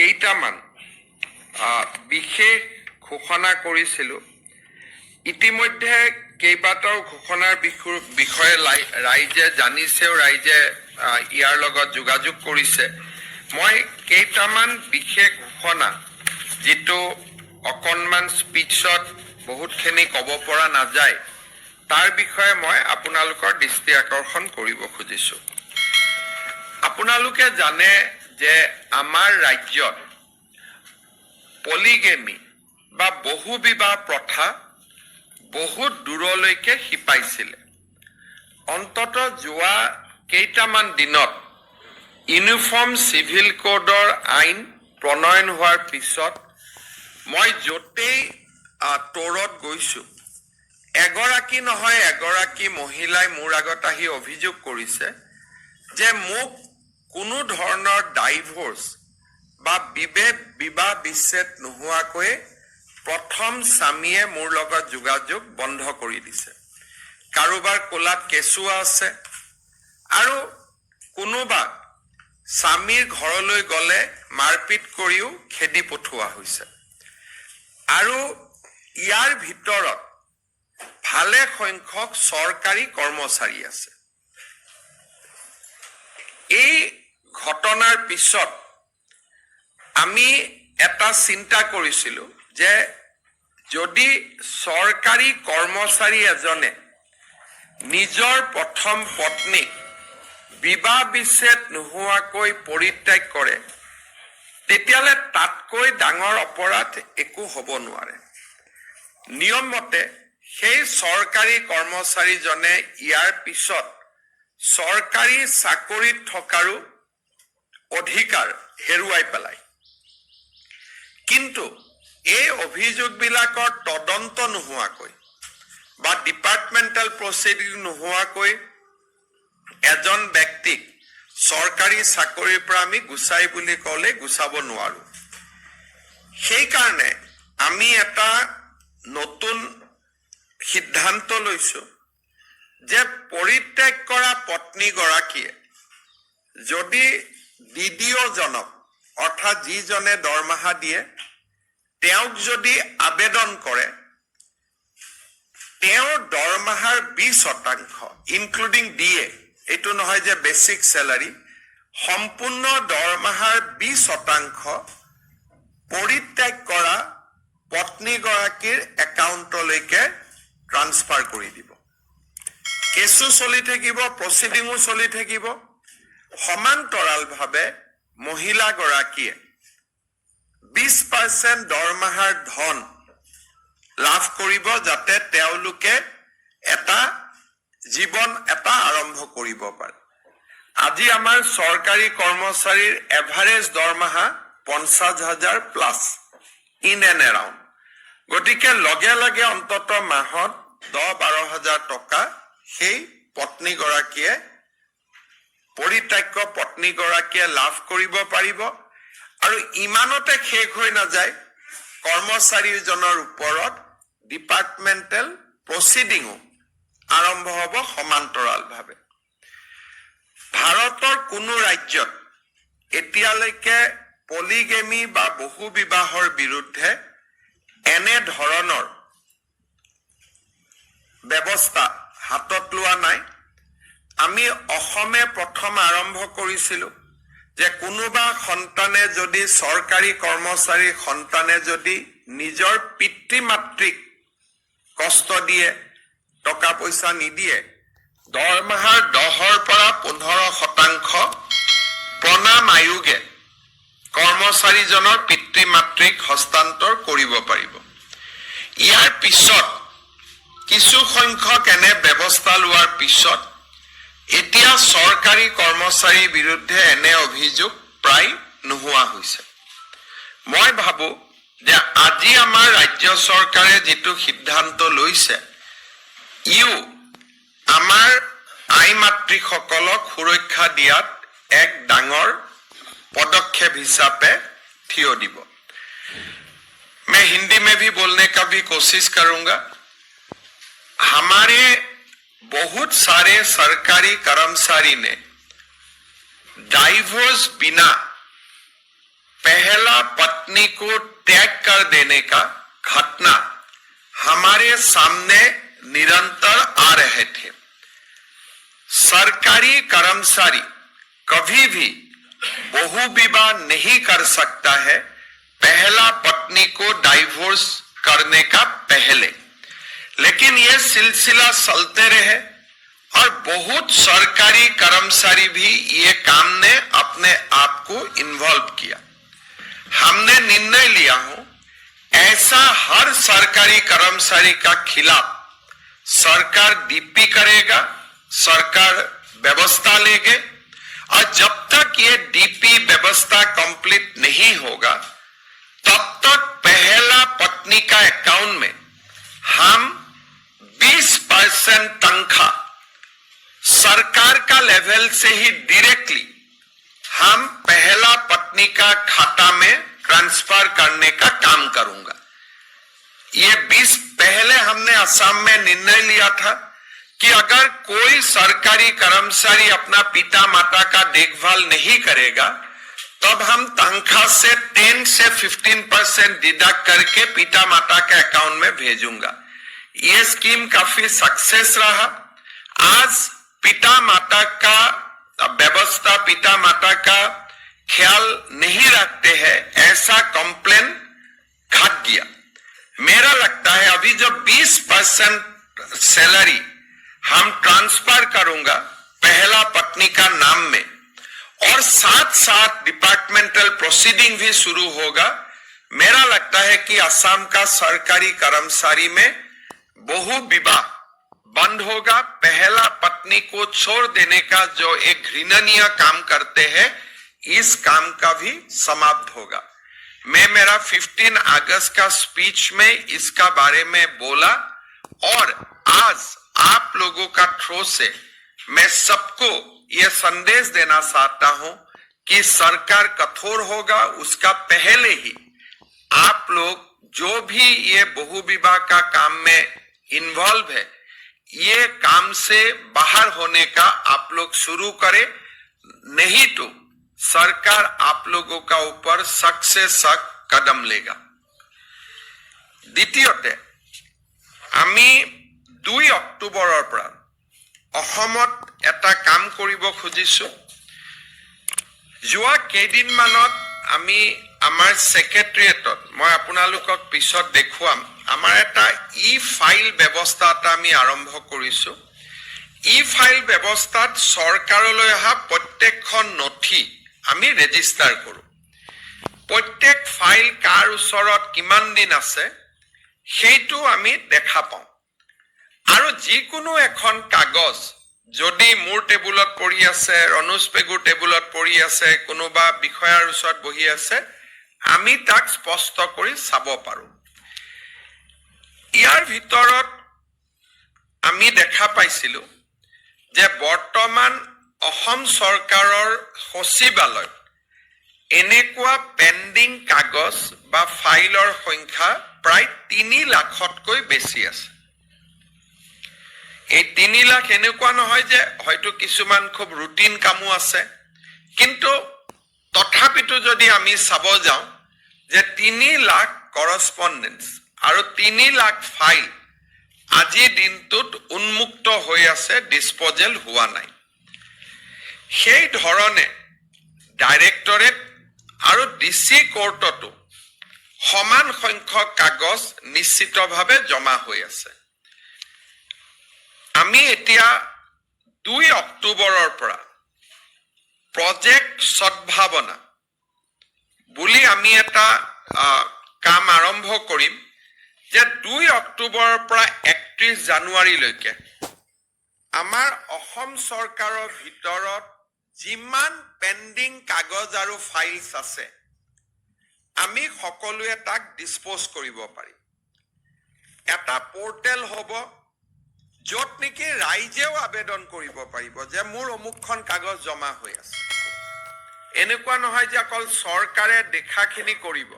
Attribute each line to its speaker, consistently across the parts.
Speaker 1: কেইটামান বিশেষ ঘোষণা কৰিছিলোঁ। ইতিমধ্যে কেইবাটাও ঘোষণাৰ বিষয়ে ৰাইজে জানিছেও, ৰাইজে ইয়াৰ লগত যোগাযোগ কৰিছে। মই কেইটামান বিশেষ ঘোষণা, যিটো অকণমান স্পীচত বহুতখিনি ক'ব পৰা নাযায়, তাৰ বিষয়ে মই আপোনালোকৰ দৃষ্টি আকৰ্ষণ কৰিব খুজিছোঁ। আপোনালোকে জানে যে আমাৰ ৰাজ্যত পলিগেমি বা বহু বিবাহ প্ৰথা বহুত দূৰলৈকে শিপাইছিলে। অন্ততঃ যোৱা কেইটামান দিনত ইউনিফৰ্ম চিভিল কোডৰ আইন প্ৰণয়ন হোৱাৰ পিছত মই য'তেই তৌৰত গৈছোঁ, এগৰাকী নহয় এগৰাকী মহিলাই মোৰ আগত আহি অভিযোগ কৰিছে যে মোক কোনো ধৰণৰ ডাইভোৰ্চ বা বিবাহ বিচ্ছেদ নোহোৱাকৈ প্ৰথম স্বামীয়ে মোৰ লগত যোগাযোগ বন্ধ কৰি দিছে। কাৰোবাৰ কোলাত কেঁচুৱা আছে আৰু কোনোবা স্বামীৰ ঘৰলৈ গ'লে মাৰপিট কৰিও খেদি পঠোৱা হৈছে। আৰু ইয়াৰ ভিতৰত ভালে সংখ্যক চৰকাৰী কৰ্মচাৰী আছে। এই ঘটনাৰ পিছত আমি এটা চিন্তা কৰিছিলোঁ যে যদি চৰকাৰী কৰ্মচাৰী এজনে নিজৰ প্ৰথম পত্নীক বিবাহ বিচ্ছেদ নোহোৱাকৈ পৰিত্যাগ কৰে, তেতিয়াহ'লে তাতকৈ ডাঙৰ অপৰাধ একো হ'ব নোৱাৰে। নিয়ম মতে সেই চৰকাৰী কৰ্মচাৰীজনে ইয়াৰ পিছত চৰকাৰী চাকৰিত থকাৰো অধিকাৰ হেৰুৱাই পেলায়। কিন্তু এই অভিযোগবিলাকৰ তদন্ত নোহোৱাকৈ বা ডিপাৰ্টমেণ্টেল প্ৰচিডিং নোহোৱাকৈ এজন ব্যক্তিক চৰকাৰী চাকৰিৰ পৰা আমি গুচাই বুলি ক'লে গুচাব নোৱাৰো। সেইকাৰণে আমি এটা নতুন সিদ্ধান্ত লৈছোঁ যে পৰিত্যাগ কৰা পত্নীগৰাকীয়ে যদি DDO-জনক, অৰ্থাৎ যিজনে দৰমহা দিয়ে, তেওঁক যদি আবেদন কৰে, তেওঁৰ দৰমহাৰ 20% ইনক্লুডিং DA, এইটো নহয় যে বেচিক চেলাৰী, সম্পূৰ্ণ দৰমহাৰ 20% পৰিত্যাগ কৰা পত্নীগৰাকীৰ একাউণ্টলৈকে ট্ৰান্সফাৰ কৰি দিব। কেছো চলি থাকিব, প্ৰচিডিঙো চলি থাকিব। সমান্তৰালভাৱে মহিলাগৰাকীয়ে 20% দৰমহাৰ ধন লাভ কৰিব, যাতে তেওঁলোকে এটা জীৱন আৰম্ভ কৰিব পাৰে। আজি আমাৰ চৰকাৰী কৰ্মচাৰীৰ এভাৰেজ দৰমহা 50,000 প্লাছ ইন এণ্ড এৰাউণ্ড। গতিকে লগে লগে অন্ততঃ মাহত 10-12,000 টকা সেই পত্নীগৰাকীয়ে, পৰিত্যাগ পত্নীগৰাকীয়ে লাভ কৰিব পাৰিব। আৰু ইমানতে শেষ হৈ নাযায়, কৰ্মচাৰীজনৰ ওপৰত ডিপাৰ্টমেণ্টেল প্ৰচিডিঙো আৰম্ভ হ'ব সমান্তৰালভাৱে। ভাৰতৰ কোনো ৰাজ্যত এতিয়ালৈকে পলিগেমি বা বহু বিবাহৰ বিৰুদ্ধে এনে ধৰণৰ ব্যৱস্থা হাতত লোৱা নাই। আমি অসমে প্ৰথম আৰম্ভ কৰিছিলোঁ যে কোনোবা সন্তানে যদি, চৰকাৰী কৰ্মচাৰীৰ সন্তানে যদি নিজৰ পিতৃ মাতৃক কষ্ট দিয়ে, টকা পইচা নিদিয়ে, দৰমহাৰ 10ৰ পৰা 15% প্ৰণাম আয়োগে কৰ্মচাৰীজনৰ পিতৃ মাতৃক হস্তান্তৰ কৰিব পাৰিব। ইয়াৰ পিছত কিছু সংখ্যক এনে ব্যৱস্থা লোৱাৰ পিছত এতিয়া চৰকাৰী কৰ্মচাৰীৰ বিৰুদ্ধে এনে অভিযোগ প্ৰায় নোহোৱা হৈছে। মই ভাবোঁ যে আজি আমাৰ ৰাজ্য চৰকাৰে যিটো সিদ্ধান্ত লৈছে, ইও আমাৰ আই মাতৃসকলক সুৰক্ষা দিয়াত এক ডাঙৰ पदक्षेप हिसाबे थियो দিব। मैं हिंदी में भी बोलने का भी कोशिश करूंगा। हमारे बहुत सारे सरकारी कर्मचारी ने डाइवोर्स बिना पहला पत्नी को त्याग कर देने का घटना हमारे सामने निरंतर आ रहे थे। सरकारी कर्मचारी कभी भी बहु विवाह नहीं कर सकता है पहला पत्नी को डाइवोर्स करने का पहले, लेकिन यह सिलसिला चलते रहे और बहुत सरकारी कर्मचारी भी ये काम ने अपने आप को इन्वॉल्व किया। हमने निर्णय लिया हो ऐसा हर सरकारी कर्मचारी का खिलाफ सरकार डीपी करेगा, सरकार व्यवस्था लेगे और जब तक ये डीपी व्यवस्था कंप्लीट नहीं होगा तब तक पहला पत्नी का अकाउंट में हम 20% तनख्वाह सरकार का लेवल से ही डायरेक्टली हम पहला पत्नी का खाता में ट्रांसफर करने का काम करूंगा। ये 20 पहले हमने असम में निर्णय लिया था कि अगर कोई सरकारी कर्मचारी अपना पिता माता का देखभाल नहीं करेगा तब हम तनख्वाह से 10 से 15% डिडक्ट करके पिता माता के अकाउंट में भेजूंगा। ये स्कीम काफी सक्सेस रहा। आज पिता माता का व्यवस्था, पिता माता का ख्याल नहीं रखते हैं ऐसा कंप्लेन घट गया। मेरा लगता है अभी जब 20% सैलरी हम ट्रांसफर करूंगा पहला पत्नी का नाम में और साथ साथ डिपार्टमेंटल प्रोसीडिंग भी शुरू होगा, मेरा लगता है कि असम का सरकारी कर्मचारी में बहु विवाह बंद होगा। पहला पत्नी को छोड़ देने का जो एक घृणनीय काम करते हैं इस काम का भी समाप्त होगा। मैं मेरा 15 अगस्त का स्पीच में इसका बारे में बोला और आज आप लोगों का थ्रू से मैं सबको यह संदेश देना चाहता हूं कि सरकार कठोर होगा। उसका पहले ही आप लोग जो भी ये बहु विवाह का काम में इन्वॉल्व है ये काम से बाहर होने का आप लोग शुरू करें, नहीं तो सरकार आप लोगों का ऊपर सख्त से सख्त कदम लेगा। द्वितीयতে আমি 2 অক্টোবৰৰ পৰা অসমত এটা কাম কৰিব খুজিছো। যোৱা কেইদিনমানত আমি আমাৰ সেক্ৰেটাৰিয়েটত মই আপোনালোকক পিছত দেখুৱাম আমাৰ এটা ই ফাইল ব্যৱস্থা এটা আমি আৰম্ভ কৰিছো। ই ফাইল ব্যৱস্থাত চৰকাৰলৈ অহা প্ৰত্যেকখন নথি আমি ৰেজিষ্টাৰ কৰো। প্ৰত্যেক ফাইল কাৰ ওচৰত কিমান দিন আছে সেইটো আমি দেখা পাওঁ আৰু যিকোনো এখন কাগজ যদি মোৰ টেবুলত পৰি আছে, ৰনোজ পেগুৰ টেবুলত পৰি আছে, কোনোবা বিষয়াৰ ওচৰত বহি আছে, আমি তাক স্পষ্ট কৰি চাব পাৰো। ইয়াৰ ভিতৰত আমি দেখা পাইছিলো যে বৰ্তমান অসম চৰকাৰৰ সচিবালয়ত এনেকুৱা পেন্ডিং কাগজ বা ফাইলৰ সংখ্যা প্ৰায় 3 লাখতকৈ বেছি আছে। এই 3 লাখ এনেকুৱা নহয় যে হয়তো কিছুমান খুব ৰুটিন কামো আছে, কিন্তু তথাপিতো যদি আমি চাব যাওঁ যে 3 লাখ করসপন্ডেন্স আৰু 3 লাখ ফাইল আজি দিনটোত উন্মুক্ত হৈ আছে, ডিসপোজেল হোৱা নাই। সেই ধৰণে ডাইৰেক্টৰেট আৰু ডিসি কোৰ্টতো সমান সংখ্যক কাগজ নিশ্চিতভাৱে জমা হৈ আছে। আমি এতিয়া 2 অক্টোবৰৰ পৰা প্ৰজেক্ট সদ্ভাৱনা বুলি আমি এটা কাম আৰম্ভ কৰিম যে 2 অক্টোবৰৰ পৰা 31 জানুৱাৰীলৈকে আমাৰ অসম চৰকাৰৰ ভিতৰত যিমান পেন্ডিং কাগজ আৰু ফাইলছ আছে আমি সকলোৱে তাক ডিসপোজ কৰিব পাৰিম। এটা পোৰ্টেল হ'ব য'ত নেকি ৰাইজেও আবেদন কৰিব পাৰিব যে মোৰ অমুকখন কাগজ জমা হৈ আছে। এনেকুৱা নহয় যে অকল চৰকাৰে দেখাখিনি কৰিব।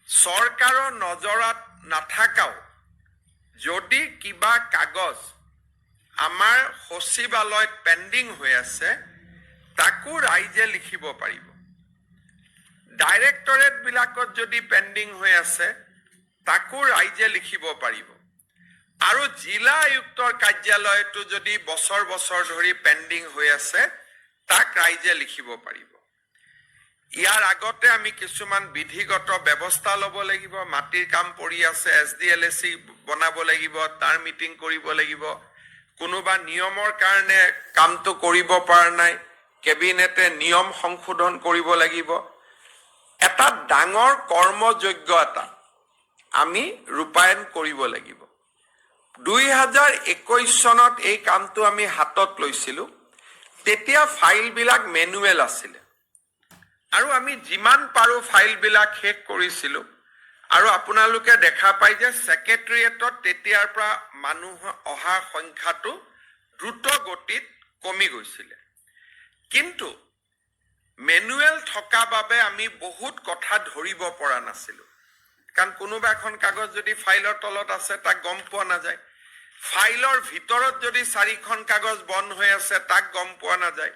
Speaker 1: চৰকাৰৰ নজৰত নাথাকাও যদি কিবা কাগজ আমাৰ সচিবালয়ত পেন্ডিং হৈ আছে তাকো ৰাইজে লিখিব পাৰিব। ডাইৰেক্টৰেট বিলাকত যদি পেণ্ডিং হৈ আছে তাকো ৰাইজে লিখিব পাৰিব আৰু জিলা আয়ুক্তৰ কাৰ্যালয়টো যদি বছৰ বছৰ ধৰি পেণ্ডিং হৈ আছে তাক ৰাইজে লিখিব পাৰিব ইয়াৰ আগতে আমি কিছুমান বিধিগত ব্যৱস্থা ল'ব লাগিব মাটিৰ কাম পৰি আছে SDLSC বনাব লাগিব তাৰ মিটিং কৰিব লাগিব কোনোবা নিয়মৰ কাৰণে কামটো কৰিব পৰা নাই কেবিনেটে নিয়ম সংশোধন কৰিব লাগিব এটা ডাঙৰ কৰ্মযোগ্য এটা আমি ৰূপায়ণ কৰিব লাগিব 2021 চনত এই কামটো আমি হাতত লৈছিলো তেতিয়া ফাইল বিলাক মেনুৱেল আছিল আৰু আমি যিমান পাৰো ফাইল বিলাক শেষ কৰিছিলো আৰু আপোনালোকে দেখা পাই যে সেক্ৰেটাৰিয়েটত তেতিয়াৰ পৰা মানুহ অহা সংখ্যাটো দ্ৰুত গতিত কমি গৈছিল কিন্তু মেনুৱেল থকা বাবে আমি বহুত কথা ধৰিব পৰা নাছিলো কাৰণ কোনোবা এখন কাগজ যদি ফাইলৰ তলত আছে তাক গম পোৱা নাযায় ফাইলৰ ভিতৰত যদি 4খন কাগজ বন্ধ হৈ আছে তাক গম পোৱা নাযায়